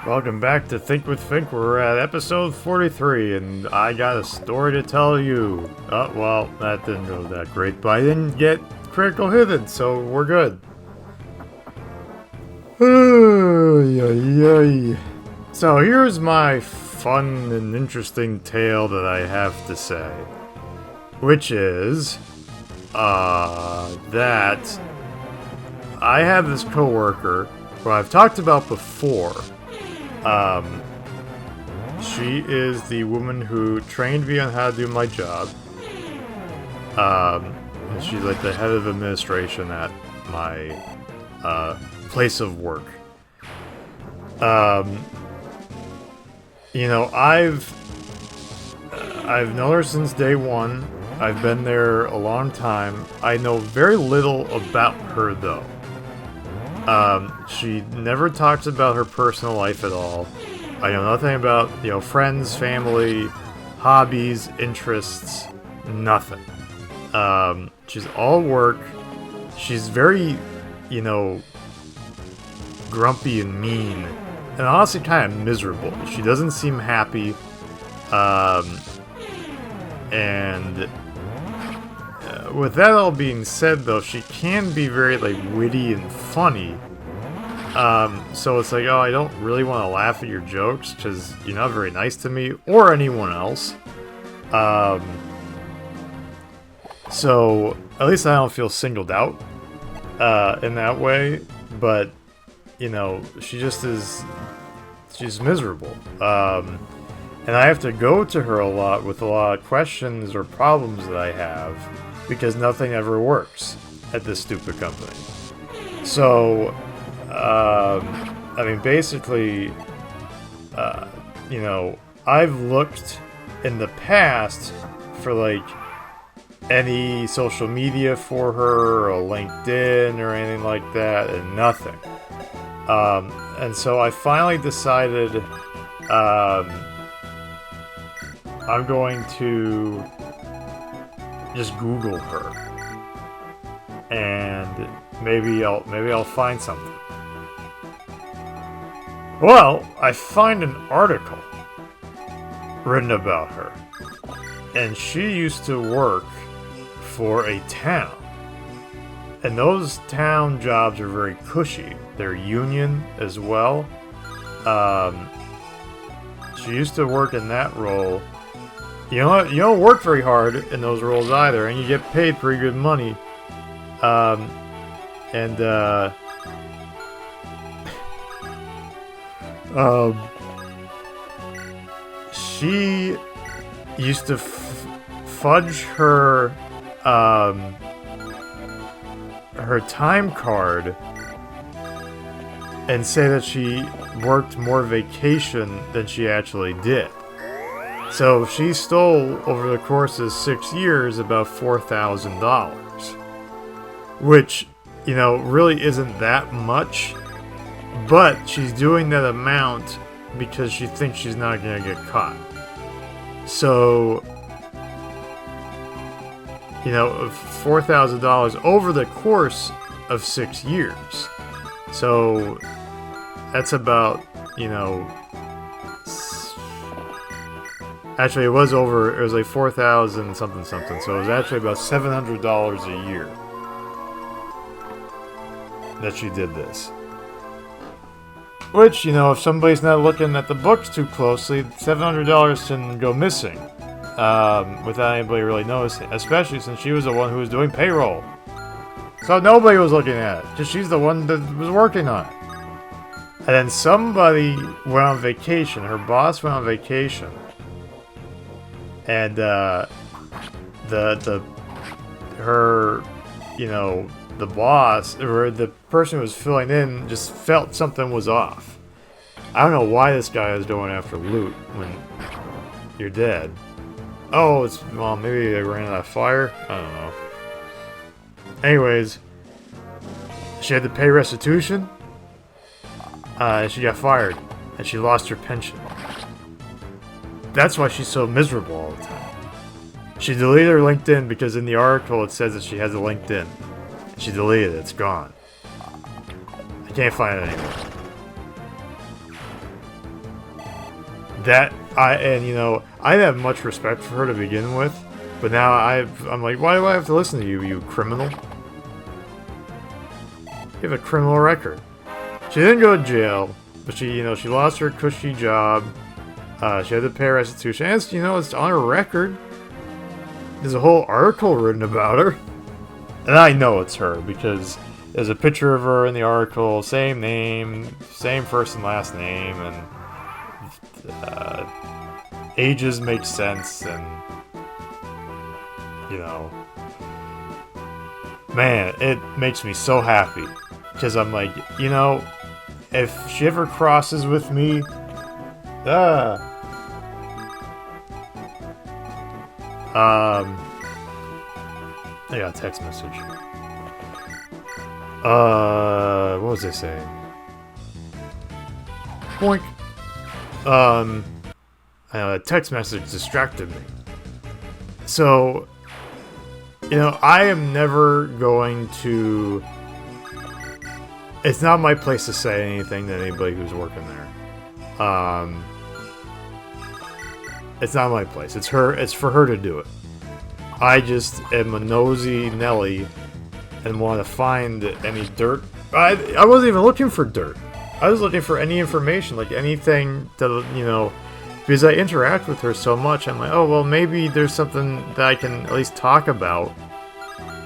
Welcome back to Think with Fink. We're at episode 43, and I got a story to tell you. Oh, well, that didn't go that great, but I didn't get critical hidden, so we're good. So here's my fun and interesting tale that I have to say, which is that I have this coworker who I've talked about before. She is the woman who trained me on how to do my job. And she's like the head of administration at my place of work. You know, I've known her since day one. I've been there a long time. I know very little about her though. She never talks about her personal life at all. I know nothing about, friends, family, hobbies, interests, nothing. She's all work. She's very, grumpy and mean, and honestly kind of miserable. She doesn't seem happy, and with that all being said, though, she can be very, witty and funny. So it's like, oh, I don't really want to laugh at your jokes, because you're not very nice to me, or anyone else. So, at least I don't feel singled out, in that way, but, she just is, she's miserable. And I have to go to her a lot with a lot of questions or problems that I have, because nothing ever works at this stupid company. So, basically, I've looked in the past for, any social media for her, or LinkedIn, or anything like that, and nothing. And so I finally decided, I'm going to just Google her, and maybe I'll find something. Well, I find an article written about her, and she used to work for a town, and those town jobs are very cushy. They're union as well. She used to work in that role. You don't work very hard in those roles either, and you get paid pretty good money. She used to fudge her time card and say that she worked more vacation than she actually did. So she stole, over the course of 6 years, about $4,000. Which, really isn't that much. But she's doing that amount because she thinks she's not going to get caught. So, $4,000 over the course of 6 years. So, that's about, actually, it was like 4,000 something, so it was actually about $700 a year that she did this. Which, if somebody's not looking at the books too closely, $700 can go missing without anybody really noticing, especially since she was the one who was doing payroll. So nobody was looking at it, because she's the one that was working on it. And then somebody went on vacation, her boss went on vacation, and the boss, or the person who was filling in, just felt something was off. I don't know why this guy is going after loot when you're dead. Oh, maybe they ran out of fire? I don't know. Anyways, she had to pay restitution, and she got fired, and she lost her pension. That's why she's so miserable all the time. She deleted her LinkedIn because in the article it says that she has a LinkedIn. She deleted it. It's gone. I can't find it anymore. And you know, I didn't have much respect for her to begin with, but now I'm like, why do I have to listen to you, you criminal? You have a criminal record. She didn't go to jail, but she lost her cushy job. She had to pay restitution. And, it's on her record. There's a whole article written about her. And I know it's her, because there's a picture of her in the article, same name, same first and last name, and ages make sense, and, man, it makes me so happy. Because I'm like, if she ever crosses with me, I got a text message. What was I saying? Boink. A text message distracted me. So, I am never going to... It's not my place to say anything to anybody who's working there. It's not my place. It's for her to do it. I just am a nosy Nelly and want to find any dirt. I wasn't even looking for dirt. I was looking for any information, like anything that, because I interact with her so much. I'm like, oh, well, maybe there's something that I can at least talk about,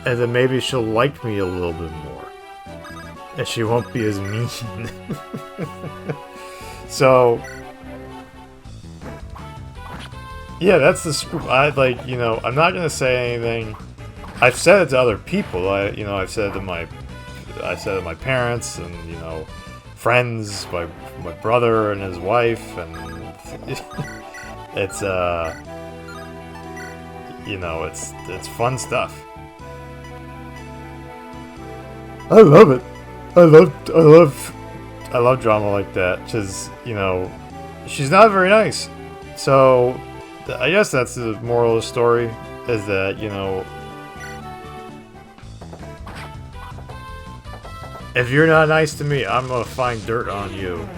and then maybe she'll like me a little bit more. And she won't be as mean. So, yeah, that's the scoop. I'm not gonna say anything. I've said it to other people. I've said it to my parents and friends, my brother and his wife, and it's it's fun stuff. I love it. I love drama like that, because, she's not very nice. So, I guess that's the moral of the story, is that, if you're not nice to me, I'm gonna find dirt on you.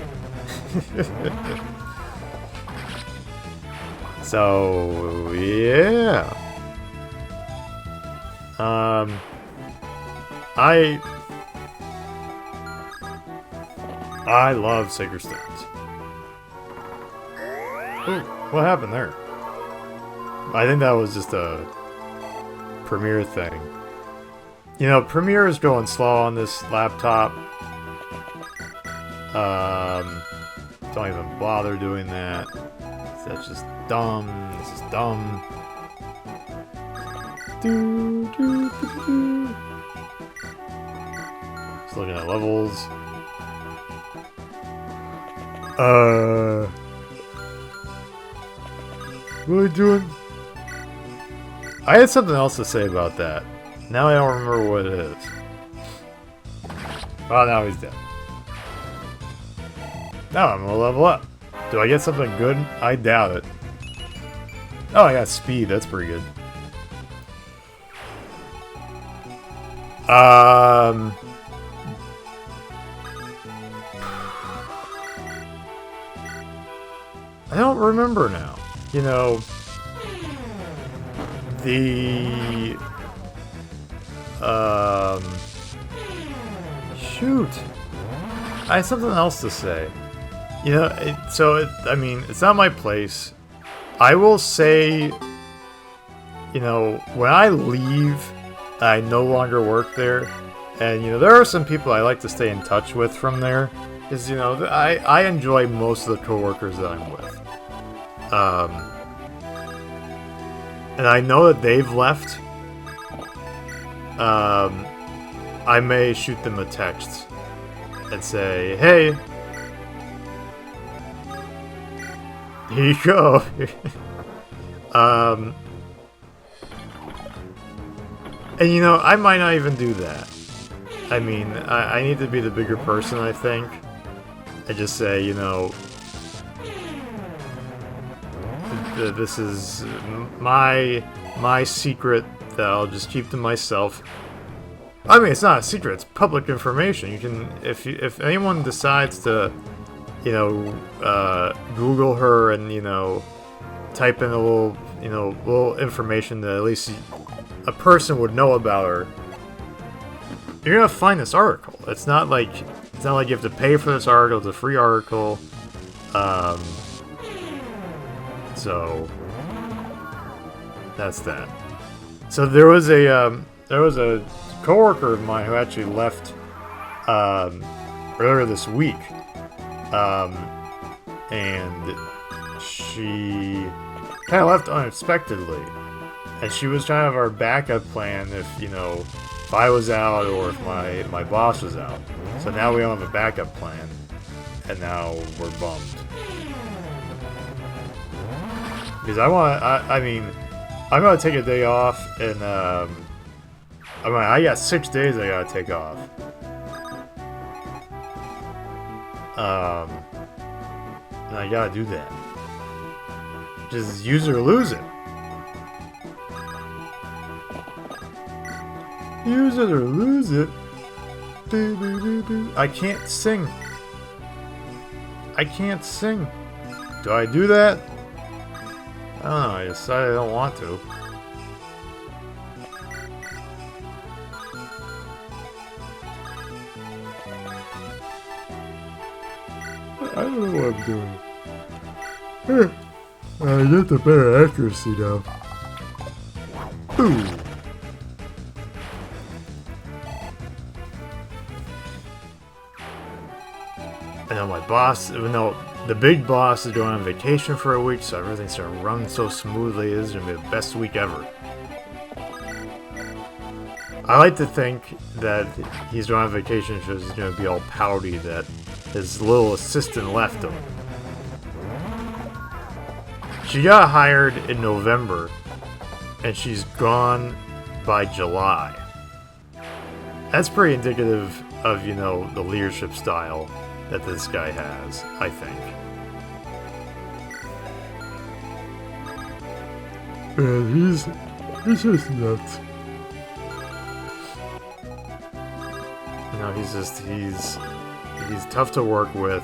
So, yeah. I love Sacred Stones. Ooh, what happened there? I think that was just a Premiere thing. Premiere is going slow on this laptop. Don't even bother doing that. That's just dumb. This is dumb. Just looking at levels. What are we doing? I had something else to say about that. Now I don't remember what it is. Oh, now he's dead. Now I'm gonna level up. Do I get something good? I doubt it. Oh, I got speed. That's pretty good. I don't remember now. Shoot. I had something else to say. It's not my place. I will say, when I leave, I no longer work there. And, there are some people I like to stay in touch with from there. Because, I enjoy most of the coworkers that I'm with. And I know that they've left. I may shoot them a text and say, hey, here you go. And I might not even do that. I need to be the bigger person, I think. I just say, this is my secret that I'll just keep to myself. It's not a secret, it's public information. You can, if anyone decides to Google her and, type in a little, little information that at least a person would know about her, you're gonna find this article. It's not like you have to pay for this article. It's a free article. So that's that. So there was a coworker of mine who actually left earlier this week, and she kind of left unexpectedly, and she was kind of our backup plan if I was out or if my boss was out. So now we don't have a backup plan, and now we're bummed. Because I'm gonna take a day off, and I got 6 days I gotta take off. And I gotta do that. Just use it or lose it. Use it or lose it. I can't sing. I can't sing. Do I do that? I don't know, I decided I don't want to. I don't know what I'm doing. I get the better accuracy now. Ooh. I know my boss, even though the big boss is going on vacation for a week, so everything's going to run so smoothly. This is going to be the best week ever. I like to think that he's going on vacation because he's going to be all pouty that his little assistant left him. She got hired in November, and she's gone by July. That's pretty indicative of, the leadership style that this guy has, I think. Man, he's just nuts. He's tough to work with.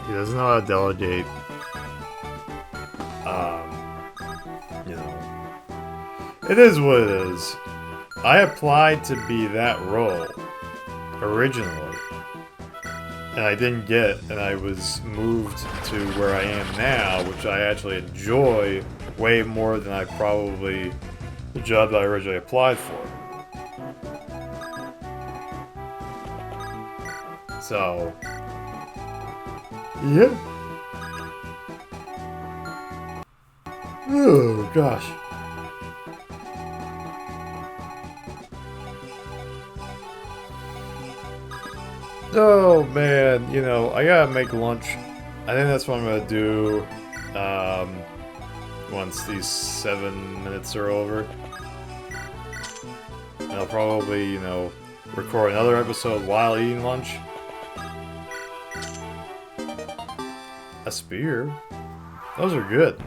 He doesn't know how to delegate. It is what it is. I applied to be that role originally, and I didn't get it, and I was moved to where I am now, which I actually enjoy way more than the job that I originally applied for. So, yeah. Oh, gosh. Oh, man, I gotta make lunch. I think that's what I'm gonna do, once these 7 minutes are over. And I'll probably, record another episode while eating lunch. A spear? Those are good.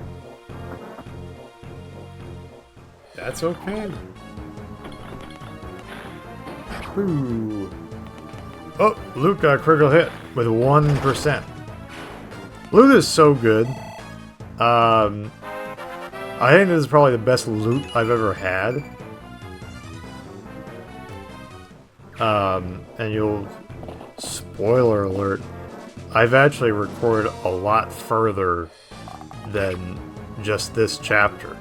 That's okay. Ooh. Oh, Luke got a critical hit with 1%. Loot is so good. I think this is probably the best loot I've ever had. And spoiler alert, I've actually recorded a lot further than just this chapter.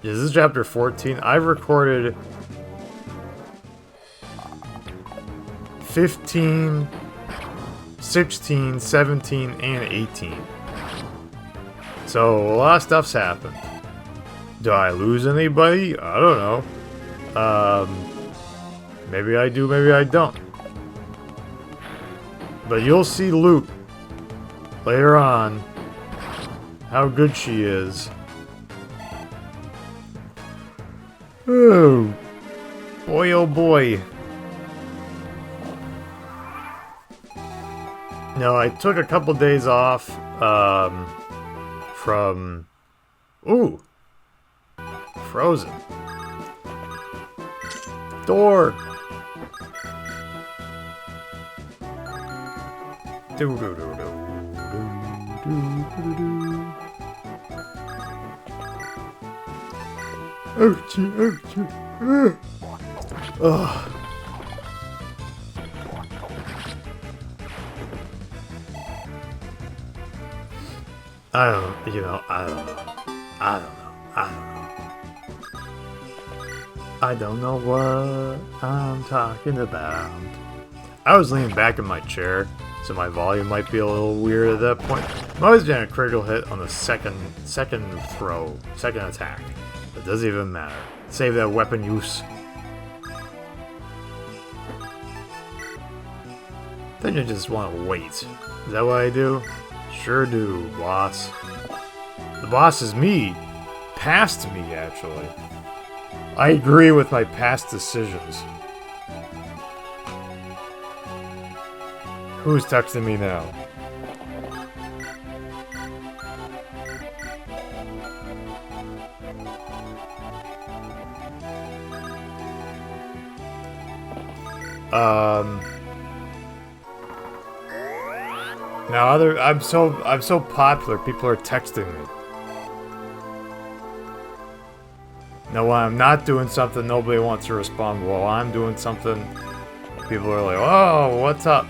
This is chapter 14. I've recorded 15, 16, 17, and 18. So a lot of stuff's happened. Do I lose anybody? I don't know. Maybe I do, maybe I don't. But you'll see Luke later on how good she is. Oh boy. No, I took a couple days off from... Ooh! Frozen. Door! Ouchie. Ugh. I don't know. I don't know what I'm talking about. I was leaning back in my chair, so my volume might be a little weird at that point. I'm always getting a critical hit on the second attack. It doesn't even matter. Save that weapon use. Then you just want to wait. Is that what I do? Sure do, boss. The boss is me. Past me, actually. I agree with my past decisions. Who's texting me now? Now I'm so popular, people are texting me. Now when I'm not doing something, nobody wants to respond. While I'm doing something, people are like, "Oh, what's up?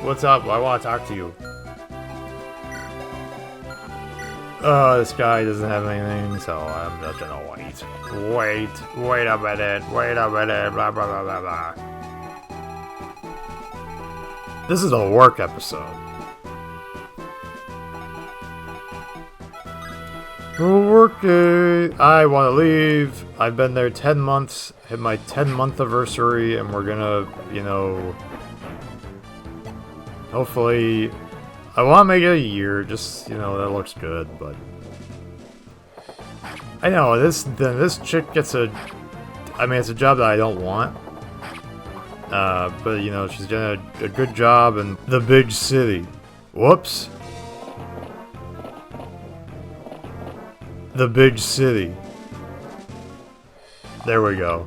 What's up? I want to talk to you." Oh, this guy doesn't have anything, so I'm just gonna wait. Wait a minute, blah blah blah blah blah. This is a work episode. Okay, I want to leave. I've been there 10 months, hit my 10-month anniversary, and we're gonna, you know, hopefully, I want to make it a year, just, you know, that looks good, but I know, this chick gets I mean, it's a job that I don't want, but, you know, she's doing a good job in the big city. Whoops. The big city. There we go.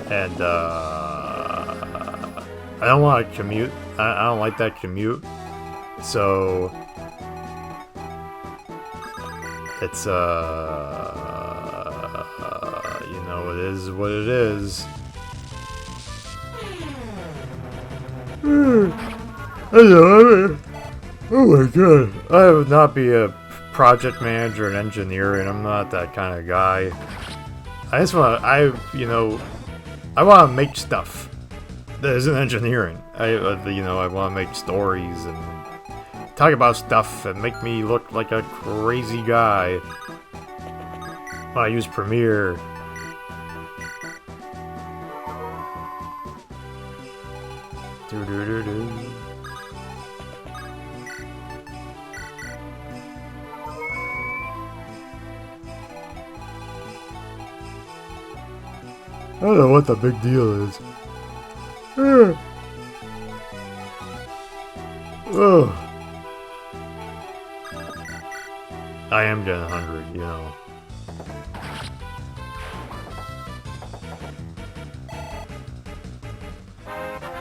And I don't want to commute. I don't like that commute. So it's you know, it is what it is. Hello. Oh my god. I would not be a project manager in engineering. I'm not that kind of guy. I just want to, I want to make stuff that isn't engineering. You know, I want to make stories and talk about stuff and make me look like a crazy guy. I use Premiere. Do-do-do-do. I don't know what the big deal is. Oh. I am getting hungry, you know.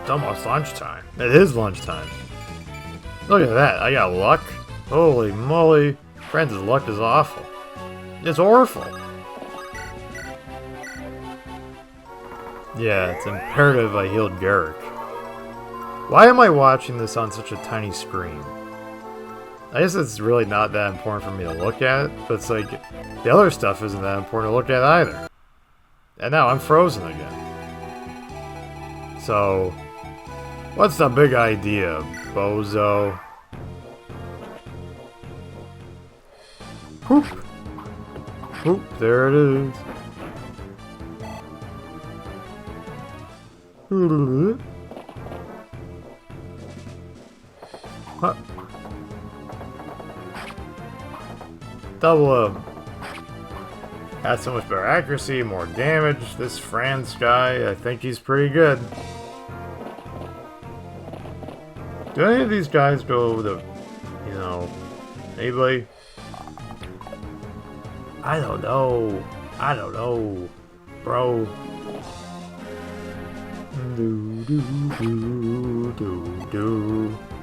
It's almost lunchtime. It is lunchtime. Look at that, I got luck. Holy moly. Francis' luck is awful. It's awful. Yeah, it's imperative I healed Garrick. Why am I watching this on such a tiny screen? I guess it's really not that important for me to look at, but it's like, the other stuff isn't that important to look at either. And now I'm frozen again. So, what's the big idea, bozo? Whoop! Whoop, there it is. Huh. Double him. Got so much better accuracy, more damage. This Franz guy, I think he's pretty good. Do any of these guys go to, you know, anybody? I don't know. I don't know, bro. Do, do, do, do, do.